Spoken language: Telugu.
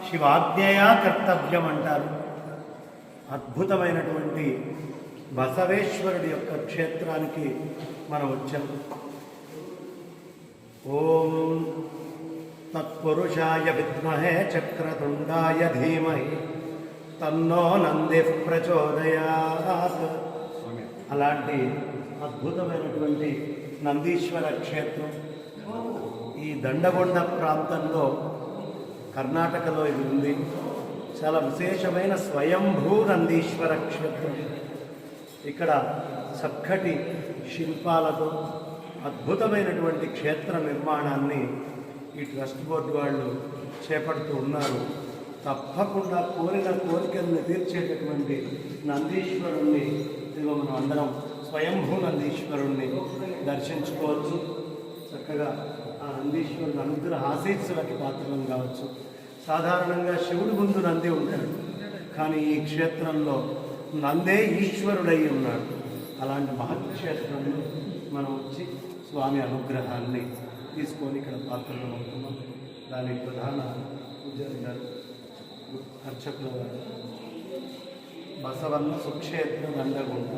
శివాజ్ఞయా కర్తవ్యం అంటారు. అద్భుతమైనటువంటి బసవేశ్వరుడి యొక్క క్షేత్రానికి మనం వచ్చాం. ఓం తత్పురుషాయ విద్మహే చక్రతుండాయ ధీమహి తన్నో నంది ప్రచోదయాత్. అలాంటి అద్భుతమైనటువంటి నందీశ్వర క్షేత్రం ఈ దండగొండ ప్రాంతంలో కర్ణాటకలో ఇది ఉంది. చాలా విశేషమైన స్వయంభూ నందీశ్వర క్షేత్రం. ఇక్కడ చక్కటి శిల్పాలతో అద్భుతమైనటువంటి క్షేత్ర నిర్మాణాన్ని ఈ ట్రస్ట్ బోర్డు వాళ్ళు చేపడుతూ ఉన్నారు. తప్పకుండా కోరిన కోరికల్ని తీర్చేటటువంటి నందీశ్వరుణ్ణి మనం అందరం స్వయంభూ నందీశ్వరుణ్ణి దర్శించుకోవచ్చు. చక్కగా ఆ నందీశ్వరుడు అనుగ్రహ ఆశీస్సులకి పాత్రలం కావచ్చు. సాధారణంగా శివుడి ముందు నంది ఉంటాడు, కానీ ఈ క్షేత్రంలో నందే ఈశ్వరుడై ఉన్నాడు. అలాంటి మహత్క్షేత్రంలో మనం వచ్చి స్వామి అనుగ్రహాన్ని తీసుకొని ఇక్కడ పాత్రలు అవుతున్నాం. దానికి ప్రధాన పూజారి గారు, అర్చకుల గారు బసవన్న సుక్షేత్ర దండగుంట.